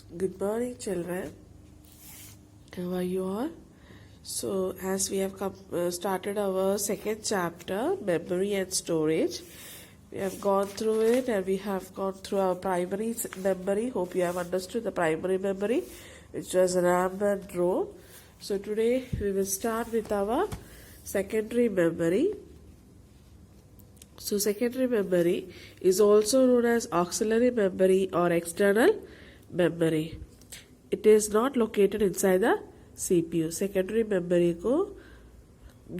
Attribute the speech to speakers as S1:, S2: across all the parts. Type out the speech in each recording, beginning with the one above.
S1: Good morning, children. How are you all? So, as we have started our second chapter, memory and storage, we have gone through it and we have gone through our primary memory. Hope you have understood the primary memory, which was RAM and ROM. So, today we will start with our secondary memory. So, secondary memory is also known as auxiliary memory or external memory. It is not located inside the CPU. Secondary memory को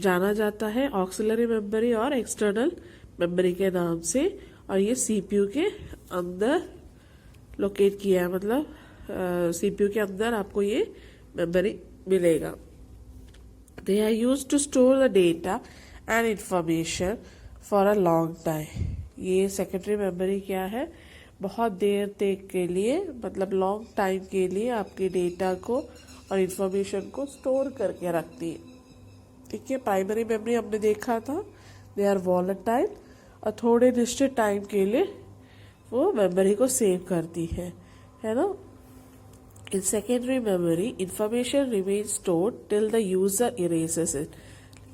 S1: जाना जाता है auxiliary memory और external memory के नाम से, और ये CPU के अंदर लोकेट किया है, मतलब CPU के अंदर आपको ये मेमोरी मिलेगा. They are used to store the data and information for a long time. ये सेकेंडरी मेमोरी क्या है, बहुत देर तक के लिए, मतलब लॉन्ग टाइम के लिए आपके डेटा को और इंफॉर्मेशन को स्टोर करके रखती है. ठीक है. प्राइमरी मेमोरी हमने देखा था, दे आर वॉलेटाइल, और थोड़े निश्चित टाइम के लिए वो मेमोरी को सेव करती है ना. In secondary memory information remain stored till the user erases it.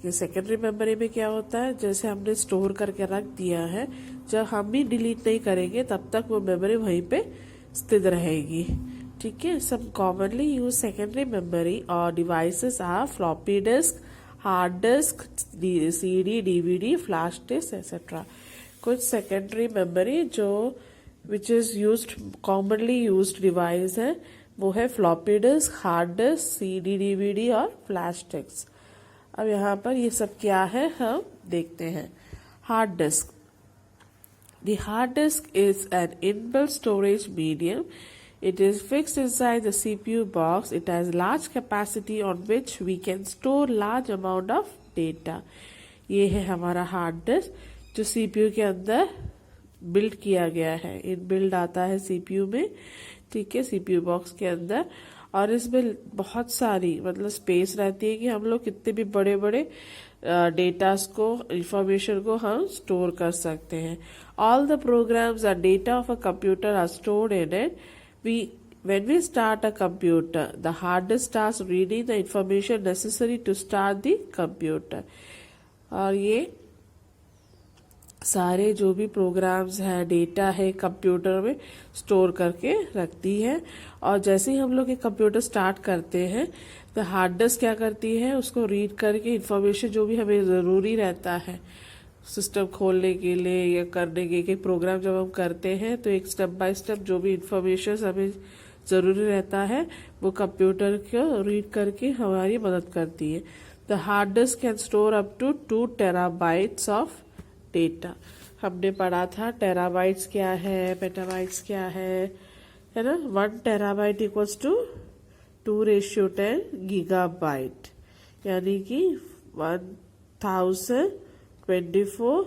S1: ये सेकेंडरी मेमोरी में क्या होता है, जैसे हमने स्टोर करके रख दिया है, जब हम भी डिलीट नहीं करेंगे तब तक वो मेमोरी वहीं पे स्थित रहेगी. ठीक है. Some commonly use secondary memory और devices are floppy disk, hard disk, CD, DVD, flash disk etcetera. कुछ सेकेंडरी मेमोरी जो which is used commonly used device है वो है floppy disk, hard disk, CD, DVD और फ्लैश डिस्क. अब यहाँ पर ये सब क्या है हम देखते हैं. Hard disc. The hard disk is an inbuilt storage medium. It is fixed inside the CPU box. It has large capacity on which we can store large amount of data. ये है हमारा हार्ड डिस्क जो CPU के अंदर build किया गया है. Inbuilt आता है CPU में. ठीक है. CPU बॉक्स के अंदर, और इसमें बहुत सारी मतलब स्पेस रहती है कि हम लोग कितने भी बड़े बड़े डेटास को, इंफॉर्मेशन को हम स्टोर कर सकते हैं. All the programs or data of a computer are stored in it. When we start a computer, the hard disk starts reading the information necessary to start the computer. और ये सारे जो भी प्रोग्राम्स हैं, data है, computer में store करके रखती है. और जैसे ही हम लोग एक कंप्यूटर स्टार्ट करते हैं तो हार्ड डिस्क क्या करती है, उसको रीड करके इंफॉर्मेशन जो भी हमें ज़रूरी रहता है सिस्टम खोलने के लिए या करने के, एक प्रोग्राम जब हम करते हैं तो एक स्टेप बाय स्टेप जो भी इंफॉर्मेशन हमें ज़रूरी रहता है वो कंप्यूटर को रीड करके हमारी मदद करती है. The hard disk can store up to 2 terabytes of data. हमने पढ़ा था टेराबाइट्स क्या है, पेटाबाइट्स क्या है ना. 1 टेराबाइट इक्वल्स टू 2:10 गीगाबाइट, यानी कि 1024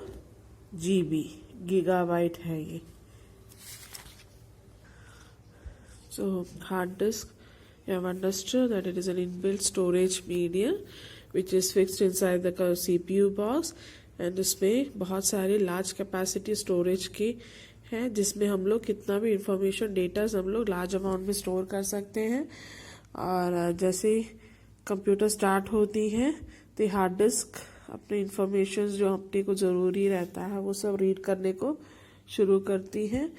S1: GB गीगाबाइट है ये. So hard disk, you have understood that it is an inbuilt storage medium which is fixed inside the CPU box, and इसमें बहुत सारे लार्ज कैपेसिटी स्टोरेज की है जिसमें हम लोग कितना भी इंफॉर्मेशन, डेटा हम लोग लार्ज अमाउंट में स्टोर कर सकते हैं. और जैसे कंप्यूटर स्टार्ट होती है तो हार्ड डिस्क अपने इंफॉर्मेशन जो अपने को ज़रूरी रहता है वो सब रीड करने को शुरू करती है.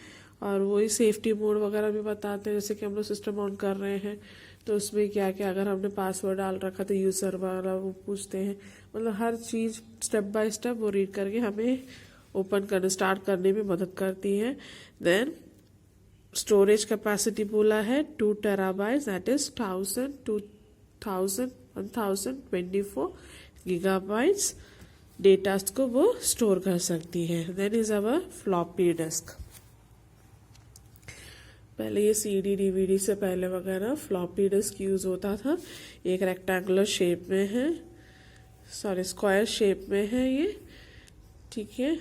S1: और वही सेफ्टी मोड वगैरह भी बताते हैं, जैसे कि हम लोग सिस्टम ऑन कर रहे हैं तो उसमें क्या क्या, अगर हमने पासवर्ड डाल रखा तो यूज़र वाला वो पूछते हैं, मतलब हर चीज़ स्टेप बाय स्टेप वो रीड करके हमें ओपन करने, स्टार्ट करने में मदद करती है. देन स्टोरेज कैपेसिटी बोला है 2 terabytes, that is 1024 gigabytes data को वो स्टोर कर सकती है. Then is our floppy disk. पहले ये CD, DVD से पहले वगैरह फ्लॉपी डिस्क यूज होता था. एक रेक्टेंगुलर शेप में है, सॉरी स्क्वायर शेप में है ये. ठीक है.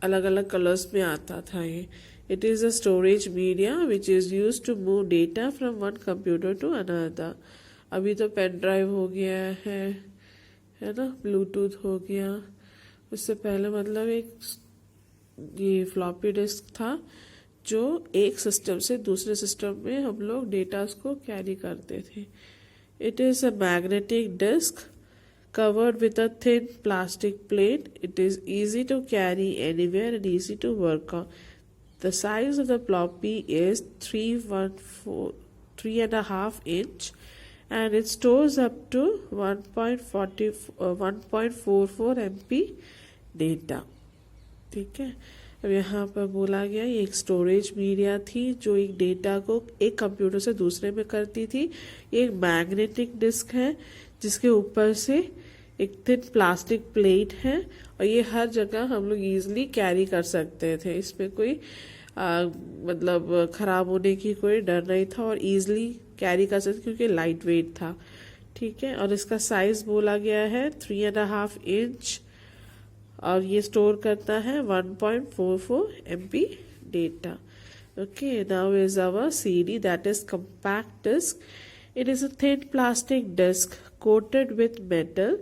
S1: अलग अलग कलर्स में आता था ये. It is a storage media which is use to move data from one computer to another. अभी तो पेन ड्राइव हो गया है ना, ब्लूटूथ हो गया. उससे पहले मतलब एक ये फ्लॉपी डिस्क था जो एक सिस्टम से दूसरे सिस्टम में हम लोग डेटास को कैरी करते थे। It is a magnetic disk covered with a thin plastic plate. It is easy to carry anywhere and easy to work on. The size of the floppy is 3.5 inch and it stores up to 1.44 MB data. ठीक है, अब यहाँ पर बोला गया ये एक storage media थी जो एक डेटा को एक कंप्यूटर से दूसरे में करती थी। ये एक मैग्नेटिक डिस्क है जिसके ऊपर से एक थिन प्लास्टिक प्लेट है और ये हर जगह हम लोग ईजिली कैरी कर सकते थे। इसमें कोई मतलब खराब होने की कोई डर नहीं था और ईजिली कैरी कर सकते क्योंकि लाइट वेट था। ठीक है, और इसका साइज बोला गया है 3.5 इंच और ये स्टोर करता है 1.44 MB data. Okay, now is our CD, that is compact disc. It is a thin plastic disc coated with metal.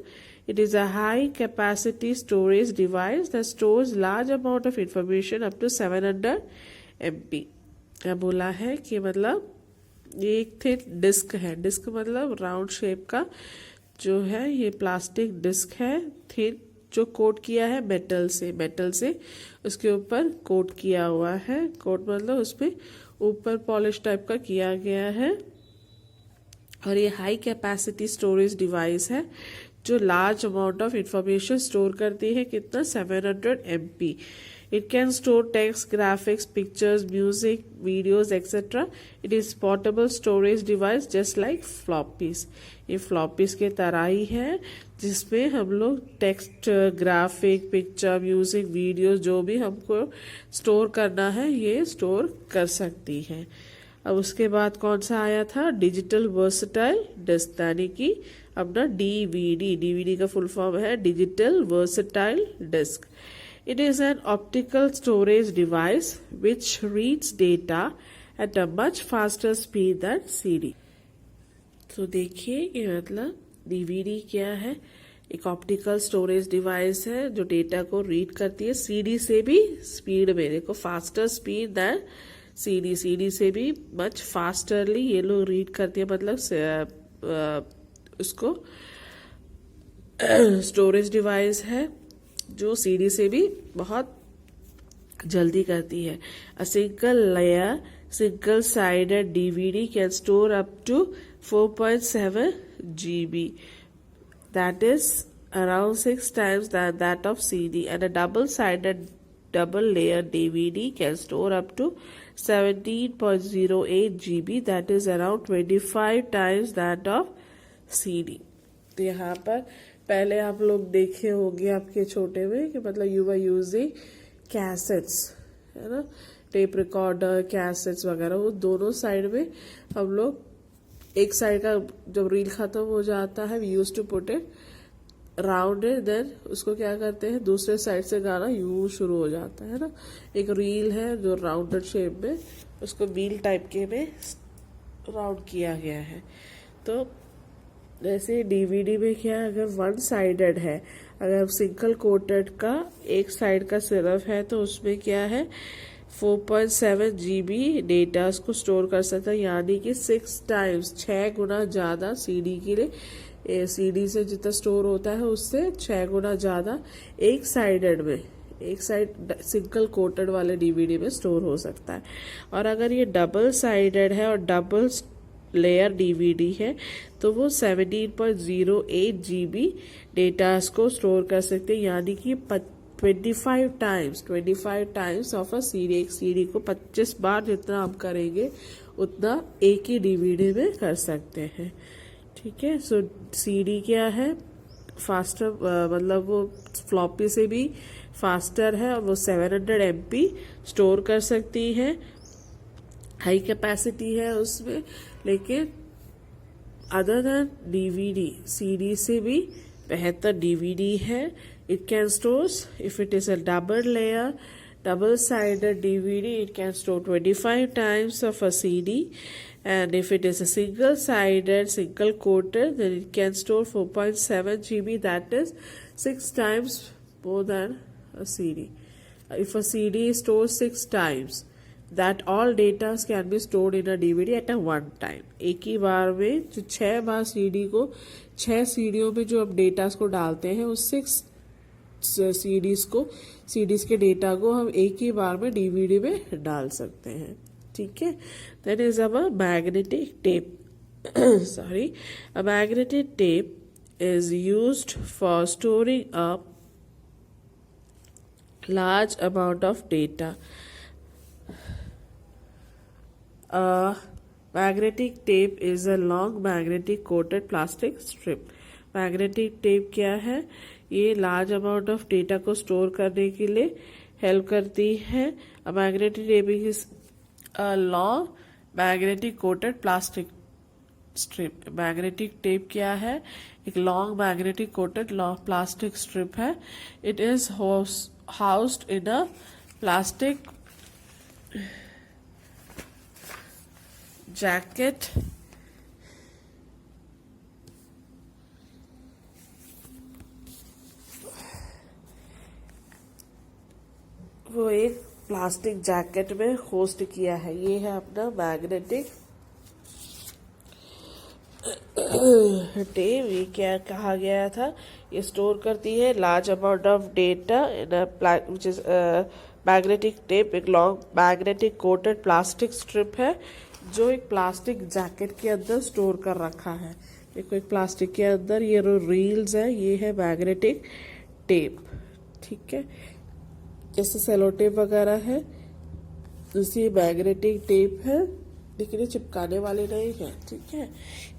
S1: It is a high capacity storage device that stores large amount of information up to 700 MB. क्या बोला है कि मतलब ये एक thin disc है, disc मतलब round shape का जो है ये प्लास्टिक डिस्क है, थिन जो कोट किया है मेटल से उसके ऊपर कोट किया हुआ है। कोट मतलब उसपे ऊपर पॉलिश टाइप का किया गया है और ये हाई कैपेसिटी स्टोरेज डिवाइस है जो large amount of information store करती है। कितना? 700 MB। It can store text, graphics, pictures, music, videos etcetera. It is portable storage device just like floppies. ये फ्लॉपीज के तरह ही है जिसमें हम लोग text, graphic, picture, music, video जो भी हमको स्टोर करना है ये स्टोर कर सकती है। अब उसके बाद कौन सा आया था? डिजिटल वर्सेटाइल डिस्क, यानी कि अपना डीवीडी का फुल फॉर्म है digital versatile disk. It is an optical storage device which reads data at a much faster speed than CD. तो देखिए ये मतलब डीवीडी क्या है? एक ऑप्टिकल स्टोरेज डिवाइस है जो डेटा को रीड करती है सीडी से भी स्पीड में। देखो फास्टर स्पीड दैन सीडी से भी मच फास्टरली ये लोग रीड करती है, मतलब उसको स्टोरेज डिवाइस है जो सीडी से भी बहुत जल्दी करती है। A single layer single sided DVD can store up to 4.7 GB, that is around 6 times that of CD, and a double-sided double layer DVD can store up to 17.08 GB, that is around 25 times that of CD. तो यहाँ पर पहले आप लोग देखे होंगे आपके छोटे में कि मतलब यू वर यूजिंग कैसेट्स, है ना, टेप रिकॉर्डर, कैसेट्स वगैरह, वो दोनों साइड में हम लोग एक साइड का जब रील खत्म हो जाता है we use to put it round it, देन उसको क्या करते हैं दूसरे साइड से गाना यूं शुरू हो जाता है ना। एक रील है जो राउंडेड शेप में उसको व्हील टाइप के में राउंड किया गया है। तो जैसे डीवीडी में क्या है, अगर वन साइडेड है, अगर सिंगल कोटेड का एक साइड का सिर्फ है तो उसमें क्या है 4.7 GB डेटा को स्टोर कर सकता है, यानी कि 6 टाइम्स 6 गुना ज़्यादा सीडी के लिए, सीडी से जितना स्टोर होता है उससे 6 गुना ज़्यादा एक साइडेड में, एक साइड सिंगल कोटेड वाले डीवीडी में स्टोर हो सकता है। और अगर ये डबल साइडेड है और डबल लेयर डीवीडी है तो वो 17.08 GB डेटास को स्टोर कर सकते हैं, यानी कि 25 टाइम्स ऑफ अ सीडी। एक सीडी को 25 बार जितना हम करेंगे उतना एक ही डीवीडी में कर सकते हैं। ठीक है, सो सीडी क्या है फास्टर, मतलब वो फ्लॉपी से भी फास्टर है और वो 700 MB स्टोर कर सकती है, हाई कैपेसिटी है उसमें। लेकिन अदर देन डीवीडी सीडी से भी बेहतर डीवीडी है। It can store, if it is a double layer double sided DVD, it can store 25 times of a CD, and if it is a single sided single coated then it can store 4.7 GB, that is 6 times more than a CD. If a CD stores 6 times, that all datas can be stored in a DVD at a one time. एक ही बार में जो 6 बार CD को 6 CDO में जो अब datas को डालते हैं उस 6 सीडीज के डेटा को हम एक ही बार में डीवीडी में डाल सकते हैं। ठीक है, that is our magnetic tape sorry, a magnetic tape is used for storing a large amount of data. A magnetic tape is a long magnetic coated plastic strip. Magnetic tape क्या है? ये large amount of data को store करने के लिए help करती है। A magnetic tape is a long magnetic coated plastic strip. Magnetic tape क्या है? एक long magnetic coated plastic strip है। It is housed in a plastic jacket वो एक प्लास्टिक जैकेट में होस्ट किया है। ये है अपना मैग्नेटिक टेप। ये क्या कहा गया था? ये स्टोर करती है large amount of data in which is magnetic tape. एक long magnetic coated plastic strip है जो एक प्लास्टिक जैकेट के अंदर स्टोर कर रखा है। देखो एक प्लास्टिक के अंदर ये रील्स है, ये है मैग्नेटिक टेप। ठीक है, जैसे सेलो टेप वगैरह है उसी मैग्नेटिक टेप है, लेकिन ये चिपकाने वाले नहीं है। ठीक है,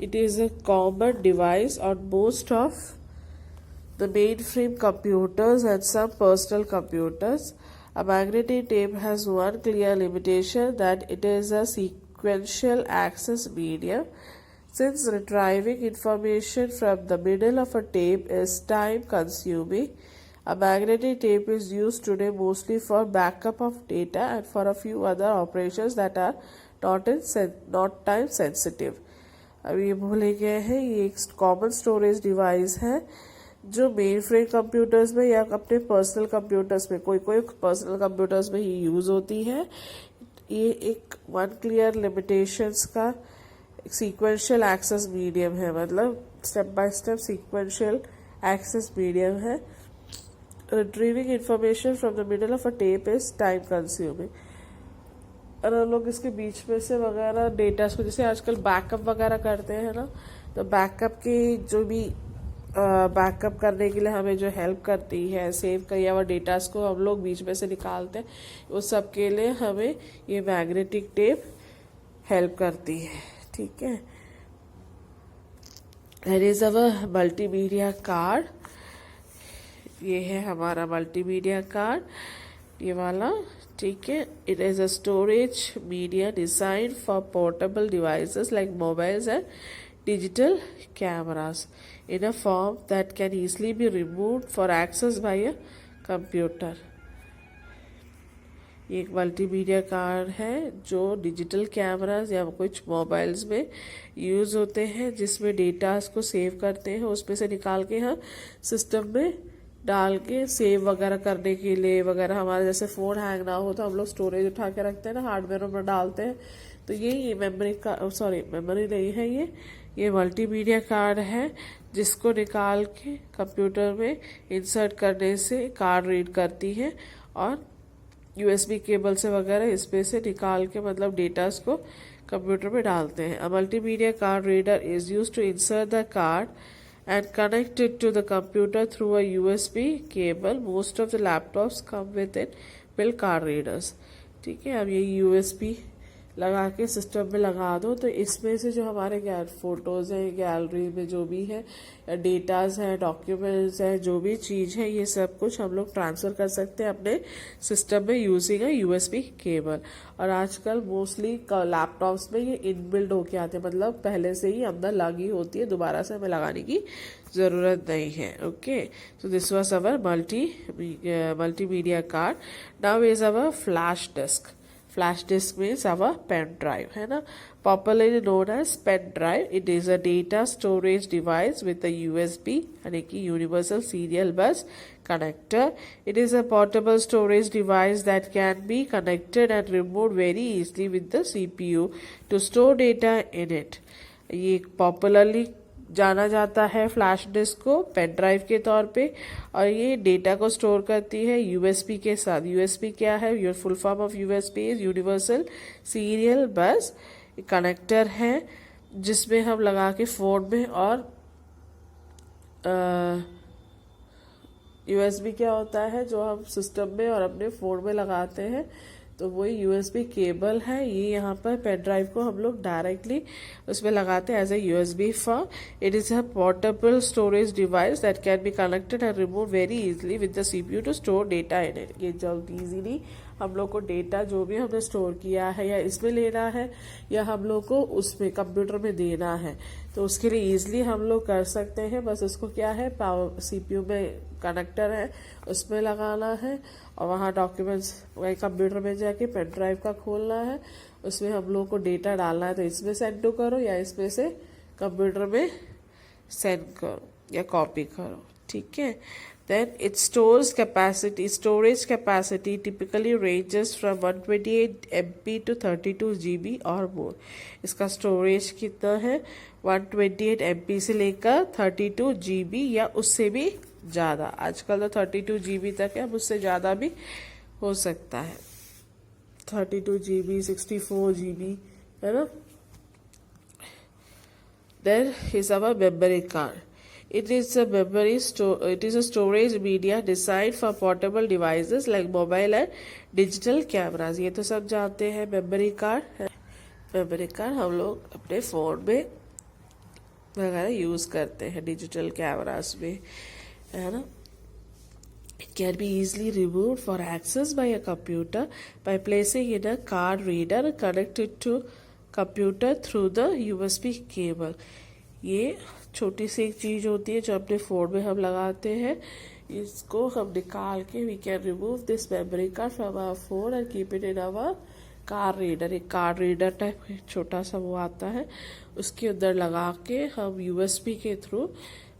S1: it is a common device on most of the mainframe computers and some personal computers. A magnetic tape has one clear limitation that it is a sequential access medium. Since retrieving information from the middle of a tape is time consuming, a magnetic tape is used today mostly for backup of data and for a few other operations that are not time sensitive. अब ये बोले गए हैं ये एक common storage device है जो main frame computers में या अपने पर्सनल कंप्यूटर्स में, कोई पर्सनल कंप्यूटर्स में ही यूज होती है। ये एक वन क्लियर लिमिटेशंस का सीक्वेंशियल एक्सेस मीडियम है, मतलब step by step sequential access medium है। Retrieving information from the middle of a tape is time consuming. और हम लोग इसके बीच में से वगैरह डेटा को जैसे आजकल बैकअप वगैरह करते हैं ना, तो बैकअप की जो भी बैकअप करने के लिए हमें जो हेल्प करती है, सेव किया हुआ डेटास को हम लोग बीच में से निकालते हैं, उस सब के लिए हमें ये मैग्नेटिक टेप हेल्प करती है। ठीक है, there is our multimedia card. ये है हमारा मल्टीमीडिया कार्ड, ये वाला। ठीक है, it is a storage media design for portable devices like mobiles and digital cameras in a form that can easily be removed for access by a computer. ये एक multimedia card है जो digital cameras या कुछ mobiles में use होते हैं, जिसमें डेटास को सेव करते हैं, उसमें से निकाल के हम सिस्टम में डाल के सेव वगैरह करने के लिए वगैरह। हमारा जैसे फ़ोन हैंग ना हो तो हम लोग स्टोरेज उठा के रखते हैं ना, हार्डवेयर में डालते हैं, तो ये मेमोरी का मेमोरी नहीं है, ये मल्टीमीडिया कार्ड है जिसको निकाल के कंप्यूटर में इंसर्ट करने से कार्ड रीड करती है और यूएसबी केबल से वगैरह इसमें से निकाल के मतलब डेटास को कंप्यूटर में डालते हैं। A multimedia card reader is used to insert the card and connect it to the computer through a USB cable. Most of the laptops come with it built card readers. ठीक है, अब ये USB लगा के system में लगा दो तो इसमें से जो हमारे फोटोज़ हैं, गैलरी में जो भी है, डेटाज है, डॉक्यूमेंट्स है, जो भी चीज़ है, ये सब कुछ हम लोग ट्रांसफ़र कर सकते हैं अपने सिस्टम में यूजिंग अ यूएसबी केबल। और आजकल मोस्टली लैपटॉप्स में ये इनबिल्ड होके आते हैं, मतलब पहले से ही अंदर लगी होती है, दोबारा से हमें लगाने की ज़रूरत नहीं है। Okay, so this was our multimedia card. Now is our flash disk. Flash disk means our pen drive, है ना. Popularly known as pen drive. It is a data storage device with a USB यानी कि universal serial bus connector. It is a portable storage device that can be connected and removed very easily with the CPU to store data in it. ये popularly जाना जाता है flash disc को pen drive के तौर पे, और ये डेटा को स्टोर करती है यूएसबी के साथ. यूएसबी क्या है? Your full form of USB is universal serial बस कनेक्टर है जिसमें हम लगा के फोन में, और यूएसबी क्या होता है जो हम सिस्टम में और अपने फोन में लगाते हैं, तो वही यूएसबी केबल है. ये यहाँ पर पेन ड्राइव को हम लोग डायरेक्टली उसमें लगाते हैं as a USB form. It is a portable storage device that can be connected and remove very easily with the CPU to store data in it. ये जल्द इजीली हम लोग को डेटा जो भी हमने स्टोर किया है या इसमें लेना है या हम लोग को उसमें कंप्यूटर में देना है, तो उसके लिए इजीली हम लोग कर सकते हैं. बस उसको क्या है, पावर सीपीयू में कनेक्टर है उसमें लगाना है, और वहाँ डॉक्यूमेंट्स वही कंप्यूटर में जाके पेन ड्राइव का खोलना है, उसमें हम लोग को डेटा डालना है. तो इसमें सेंड टू करो या इसमें से कंप्यूटर में सेंड करो या कॉपी करो, ठीक है. Then its storage capacity typically ranges from 128 MB to 32 GB or more. इसका स्टोरेज कितना है? 128 MB से लेकर 32 GB या उससे भी ज़्यादा. आजकल तो 32 GB तक है, अब उससे ज़्यादा भी हो सकता है. 32 GB, 64 GB, है ना. Then is our memory card. It is a storage media designed for portable devices like mobile and digital cameras. ये तो सब जानते हैं मेमोरी कार्ड. मेमोरी कार्ड हम लोग अपने फोन में वगैरह यूज करते हैं, डिजिटल कैमरास में, है ना. It can be easily removed for access by a computer by placing in a card reader connected to computer through the USB cable. ये छोटी सी एक चीज होती है जो अपने फोन में हम लगाते हैं. इसको हम निकाल के we can remove this memory card from our phone and keep it in our card reader. एक कार्ड रीडर टाइप छोटा सा वो आता है, उसके अंदर लगा के हम यूएसबी के थ्रू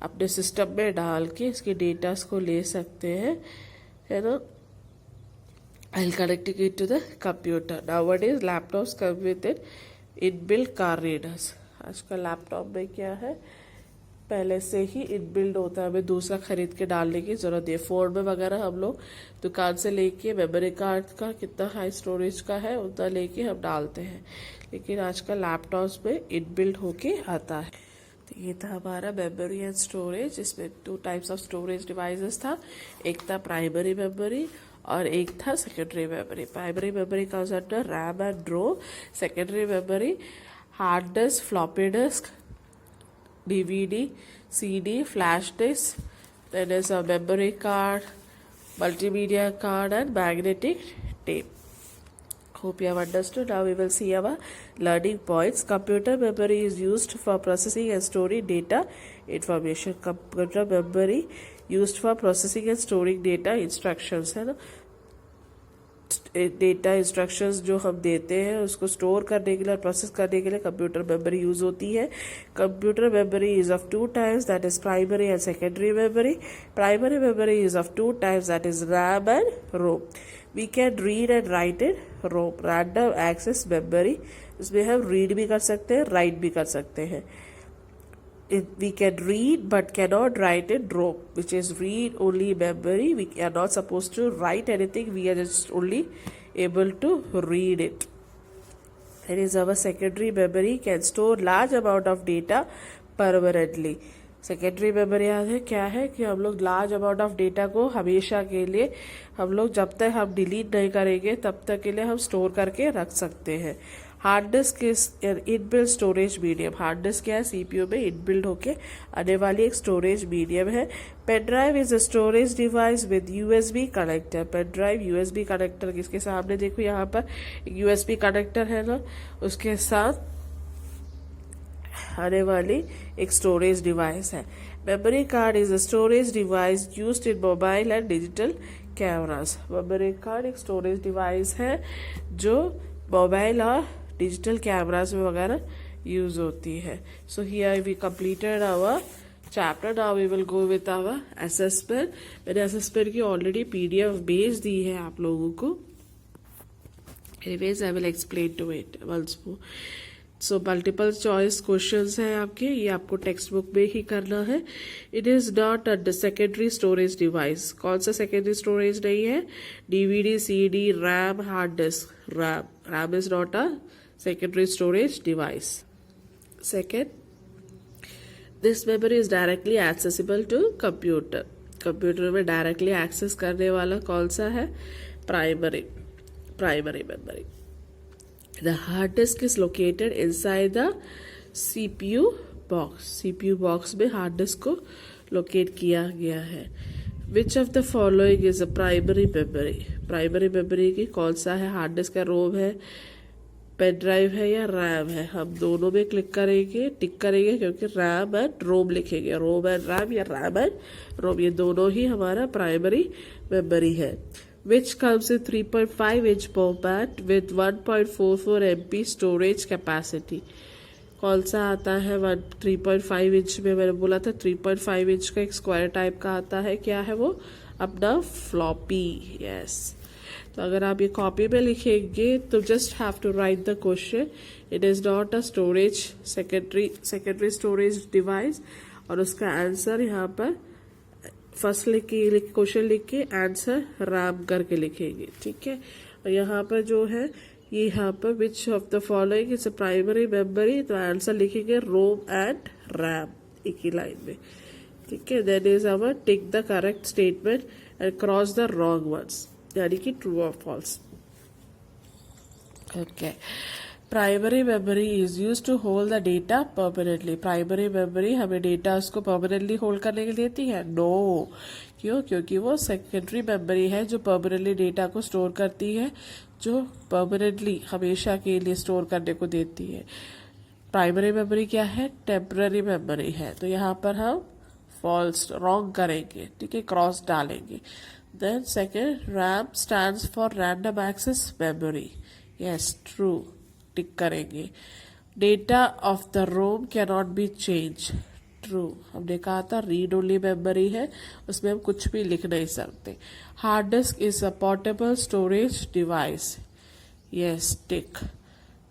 S1: अपने सिस्टम में डाल के इसके डेटास को ले सकते हैं, है ना. I connecting it to the computer. Nowadays laptops come with it inbuilt card readers. आजकल लैपटॉप में क्या है, पहले से ही इनबिल्ड होता है, हमें दूसरा खरीद के डालने की जरूरत है. फोन में वगैरह हम लोग दुकान से लेके मेमोरी कार्ड का कितना हाई स्टोरेज का है उतना लेके हम डालते हैं, लेकिन आजकल लैपटॉप्स में इनबिल्ड होके आता है. तो ये था हमारा मेमोरी एंड स्टोरेज. इसमें 2 टाइप्स ऑफ स्टोरेज डिवाइसेस था. एक था प्राइमरी मेमोरी और एक था सेकेंडरी मेमोरी. प्राइमरी मेमोरी का under RAM and ROM. Secondary memory hard disk, floppy disk, DVD, CD, flash disk, then is a memory card, multimedia card and magnetic tape. Hope you have understood. Now we will see our learning points. Computer memory is used for processing and storing data information. Computer memory used for processing and storing data instructions, है ना. Data instructions जो हम देते हैं उसको store करने के लिए और प्रोसेस करने के लिए कंप्यूटर मेमोरी यूज होती है. Computer memory is of 2 types, that is primary and secondary memory. Primary memory is of 2 types, that is RAM and ROM. We can read and write in ROM. Random access memory, इसमें हम read भी कर सकते हैं, right भी कर सकते हैं. We can read but cannot write in ROM, which is read only memory. We are not supposed to write anything, we are just only able to read it. That is our secondary memory, can store large amount of data permanently. Secondary memory है क्या है कि हम लोग large amount of data को हमेशा के लिए हम लोग जब तक हम डिलीट नहीं करेंगे तब तक के लिए हम स्टोर करके रख सकते हैं. Hard disk is inbuilt storage medium. Hard disk क्या है, सीपीयू में इनबिल्ट होके आने वाली एक स्टोरेज मीडियम है. Pen drive is a storage device with USB connector. Pen drive USB connector किसके सामने देखो यहाँ पर यूएसबी कनेक्टर है ना, उसके साथ आने वाली एक स्टोरेज डिवाइस है. Memory card is a storage device used in mobile and digital cameras. Memory card एक स्टोरेज डिवाइस है जो मोबाइल और डिजिटल कैमरास में वगैरह यूज होती है। So here we completed our chapter. Now we will go with our assessment. मैंने assessment की ऑलरेडी PDF भेज दी है आप लोगों को। Anyways I will explain to it once more. So multiple choice questions हैं आपके, ये आपको टेक्स्ट बुक में ही करना है। It is not a secondary storage device. कौन सा सेकेंडरी स्टोरेज नहीं है? DVD, CD, RAM, hard disk. RAM is not a secondary storage device. Second, this memory is directly accessible to computer. Computer में directly access करने वाला कौन सा है? Primary memory. The hard disk is located inside the CPU box. CPU box में hard disk को locate किया गया है। Which of the following is a primary memory? Primary memory की कौन सा है? हार्ड डिस्क का रोम है, पेन ड्राइव है या रैम है? हम दोनों में क्लिक करेंगे, टिक करेंगे, क्योंकि रैम एंड रोम लिखेंगे। रोम एंड रैम या रैम एंड रोम, ये दोनों ही हमारा प्राइमरी मेमोरी है। Which comes in 3.5 inch format with 1.44 MB storage capacity? कौन सा आता है 3.5 इंच में? मैंने बोला था 3.5 इंच का एक स्क्वायर टाइप का आता है। क्या है वो? अपना फ्लॉपी। यस। तो अगर आप ये कॉपी में लिखेंगे तो just have to write the question. It is not a storage secondary storage device, और उसका आंसर यहाँ पर फर्स्ट क्वेश्चन लिख के आंसर रैम करके लिखेंगे, ठीक है। और यहाँ पर जो है ये यहाँ पर which of the following is a primary memory, तो आंसर लिखेंगे रोम एंड रैम एक ही लाइन में, ठीक है। Then is our tick the correct statement and cross the wrong words, यानी कि ट्रू और false. Okay. Primary memory is use to hold the data permanently. Primary memory हमें data उसको permanently hold करने के लिए देती है? नो। क्यों? क्योंकि वो सेकेंडरी मेमोरी है जो परमानेंटली डेटा को स्टोर करती है, जो परमानेंटली हमेशा के लिए स्टोर करने को देती है। प्राइमरी मेमोरी क्या है? टेम्पररी मेमोरी है। तो यहाँ पर हम फॉल्स रॉन्ग करेंगे, ठीक है, क्रॉस डालेंगे। Then second, RAM stands for random access memory. Yes, true. टिक करेंगे। Data of the ROM cannot be changed. True. हमने कहा था रीड ओनली मेमोरी है, उसमें हम कुछ भी लिख नहीं सकते। Hard disk is a portable storage device. Yes, tick.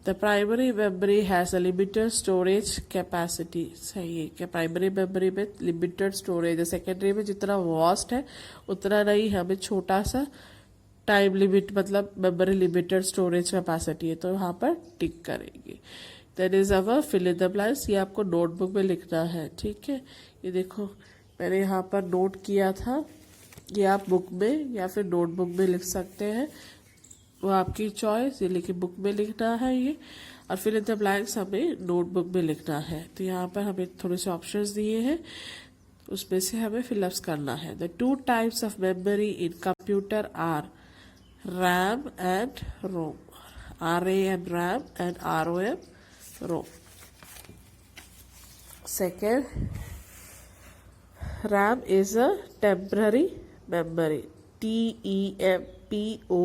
S1: The primary memory has a limited storage capacity. सही है कि प्राइमरी मेमोरी में लिमिटेड स्टोरेज है। सेकेंडरी में जितना वास्ट है उतना नहीं, हमें छोटा सा टाइम लिमिट, मतलब मेमोरी लिमिटेड स्टोरेज कैपेसिटी है, तो यहाँ पर टिक करेंगे। Then is our fill in the blanks. ये आपको नोटबुक में लिखना है, ठीक है। ये देखो मैंने यहाँ पर नोट किया था, ये आप बुक में या फिर नोटबुक में लिख सकते हैं, वो आपकी चॉइस। ये लेकिन बुक में लिखना है ये, और फिल इन द ब्लैंक्स हमें नोटबुक में लिखना है। तो यहाँ पर हमें थोड़े से ऑप्शंस दिए हैं, उसमें से हमें फिलअप्स करना है। The 2 types of memory in computer are RAM and ROM. RAM RAM and ROM ROM. Second, RAM is a temporary memory. TEMPORARY,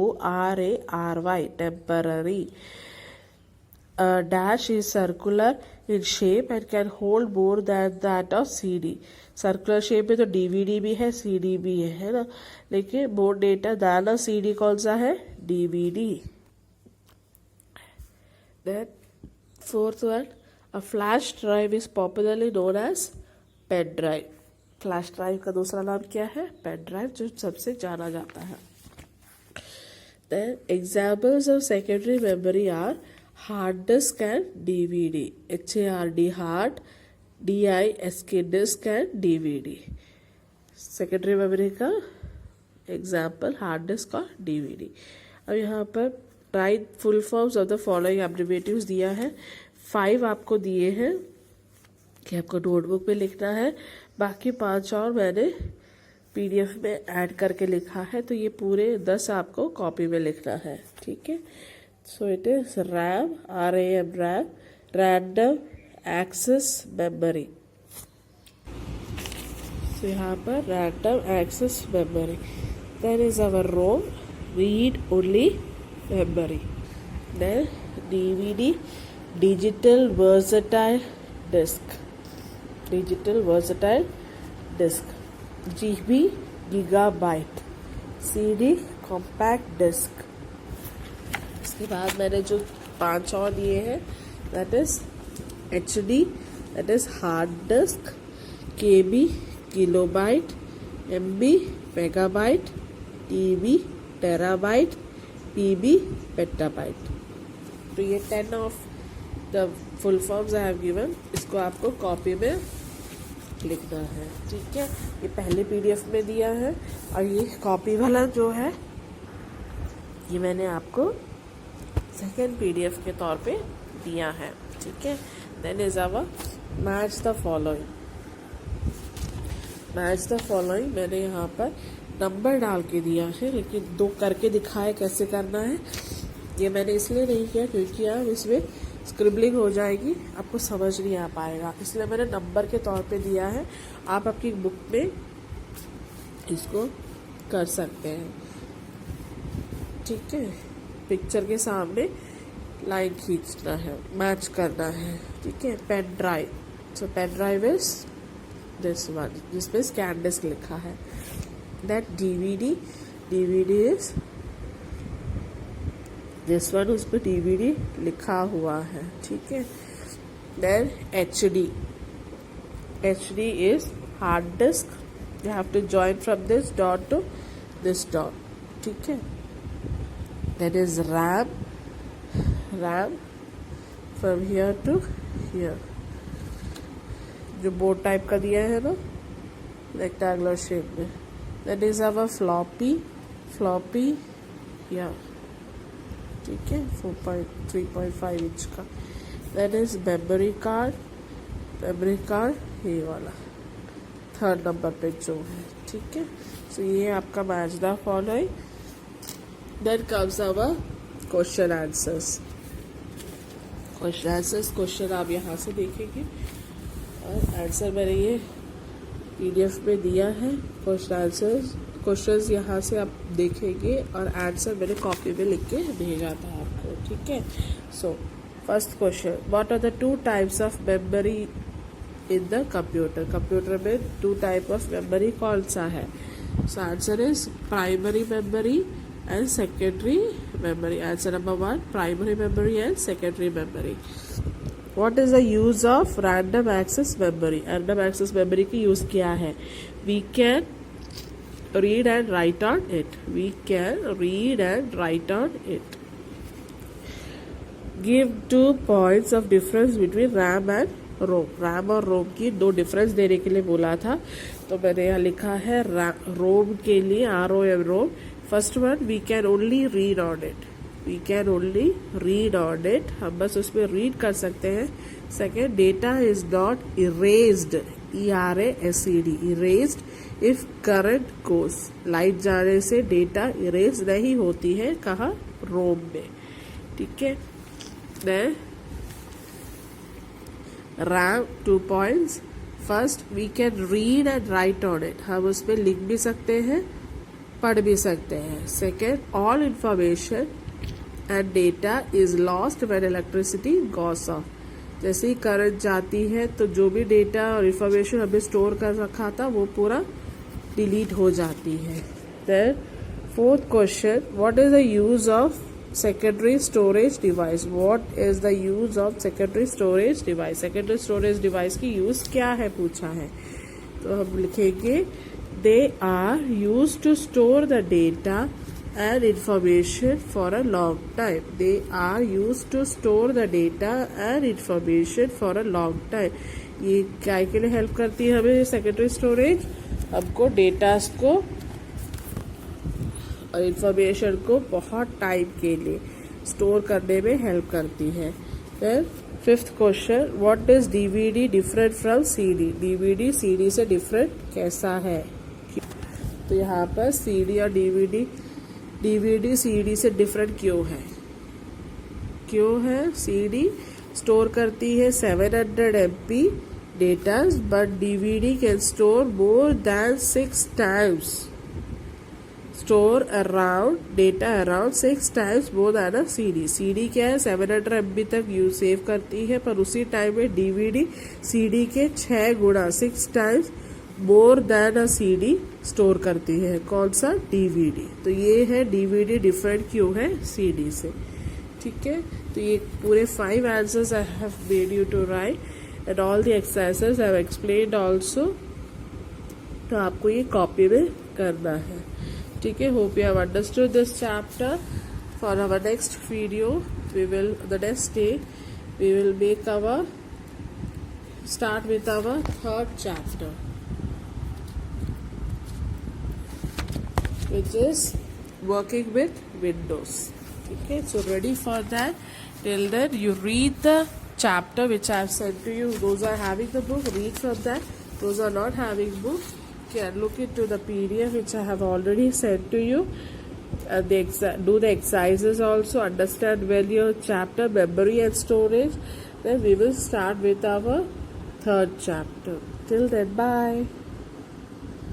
S1: temporary. Dash is circular in shape and can hold more than that of CD. Circular shape में तो DVD भी है, CD भी है ना, लेकिन more data then अ CD कौन सा है? DVD. Then fourth one, a flash drive is popularly known as pen drive. Flash drive का दूसरा नाम क्या है? पेन ड्राइव, जो सबसे जाना जाता है। Then examples of secondary memory are hard disk and DVD. HARD hard, DISK disk and DVD. Secondary memory का एग्जाम्पल हार्ड डिस्क और DVD. अब यहाँ पर write full forms of the following abbreviations दिया है। 5 आपको दिए हैं कि आपको नोटबुक में लिखना है, बाकी 5 और मैंने PDF में ऐड करके लिखा है, तो ये पूरे 10 आपको कॉपी में लिखना है, ठीक है। So it is RAM, RAM, random access memory. तो यहाँ पर random access memory. Then is our ROM, read only memory. Then DVD, digital versatile disk. Digital versatile disk. GB, gigabyte. CD, compact disk. इसके बाद मैंने जो 5 और दिए हैं, that is HD, that is hard disk, KB, kilobyte, MB, megabyte, TB, terabyte, PB, petabyte. तो ये 10 of the full forms I have given. इसको आपको कॉपी में लिखना है, ठीक है। ये पहले PDF में दिया है और ये कॉपी वाला जो है ये मैंने आपको सेकेंड PDF के तौर पे दिया है, ठीक है। Then is our match the following. Match the following मैंने यहाँ पर नंबर डाल के दिया है, लेकिन 2 करके दिखाए कैसे करना है। ये मैंने इसलिए नहीं किया क्योंकि आप इसमें स्क्रिबलिंग हो जाएगी, आपको समझ नहीं आ पाएगा, इसलिए मैंने नंबर के तौर पे दिया है। आप अपनी बुक में इसको कर सकते हैं, ठीक है। पिक्चर के सामने लाइन खींचना है, मैच करना है, ठीक है। Pen drive, so pen drive is this one जिसमें स्कैन डिस्क लिखा है। That DVD, DVD is this one, उस पर DVD लिखा हुआ है, ठीक है। Then HD, HD is hard disk, you have to join from this dot to this dot, ठीक है। That is RAM, RAM from here to here, जो बोर्ड टाइप का दिया है ना रेक्टेंगुलर शेप में। That is our floppy, floppy here, ठीक है, 3.5 इंच का। That is memory card, memory card ये वाला 3rd नंबर पे जो है, ठीक है। So ये आपका match the following. Then comes our question answers. Question answers, question आप यहाँ से देखेंगे और आंसर मैंने ये PDF में दिया है। क्वेश्चन आंसर्स, क्वेश्चंस यहाँ से आप देखेंगे और आंसर मैंने कॉपी में लिख के भेजा था आपको, ठीक है। So first question, what are the 2 types of memory in the computer. कंप्यूटर में 2 टाइप ऑफ मेमोरी कौन सा है। So answer is primary memory and secondary memory. Answer number 1, primary memory and secondary memory. What is the use of random access memory? Random access memory की use क्या है? We can read and write on it. We can read and write on it. Give 2 points of difference between RAM and ROM. RAM और ROM की 2 difference देने के लिए बोला था, तो मैंने यहाँ लिखा है ROM के लिए ROM। First one, we can only read on it, we can only read on it, हम बस उसमें रीड कर सकते हैं। Second, data is not erased, ERASED, erased if current goes, light जाने से डेटा इरेज नहीं होती है, कहाँ, रोम में, ठीक है। Then RAM 2 points, first we can read and write on it, हम उसमें लिख भी सकते हैं पढ़ भी सकते हैं। Second, all information and data is lost when electricity goes of, जैसे ही करंट जाती है तो जो भी डेटा और इंफॉर्मेशन हमें स्टोर कर रखा था वो पूरा डिलीट हो जाती है। Then fourth question, what is the use of secondary storage device. What is the use of secondary storage device. Secondary storage device की यूज क्या है पूछा है, तो हम लिखेंगे they are used to store the data and information for a long time. They are used to store the data and information for a long time. ये क्या के लिए हेल्प करती है हमें सेकेंडरी स्टोरेज, हमको डेटास को और इंफॉर्मेशन को बहुत टाइम के लिए स्टोर करने में हेल्प करती है। फिर fifth question, what is DVD different from CD। DVD CD से डिफरेंट कैसा है, तो यहाँ पर CD और DVD CD से डिफरेंट क्यों है। CD स्टोर करती है 700 MB data, but DVD can store more than 6 times store around data around 6 times more than a CD. CD क्या है 700 MB तक यूज सेव करती है, पर उसी टाइम में DVD CD के 6 गुना 6 times मोर देन अ CD स्टोर करती है. कौन सा? DVD. तो ये है DVD डिफरेंट क्यों है CD से. ठीक है, तो ये पूरे 5 answers I have made you to write and all the exercises I have explained also. तो आपको ये कॉपी में करना है. ठीक है, hope you have understood this chapter. For our next video we will the next day we will make our start with our third chapter, which is working with Windows. Okay, so ready for that. Till then, you read the chapter which I have sent to you. Those are having the book, read from that. Those are not having book, can look into the PDF which I have already sent to you. Do the exercises also. Understand well your chapter, memory and storage. Then we will start with our third chapter. Till then, bye.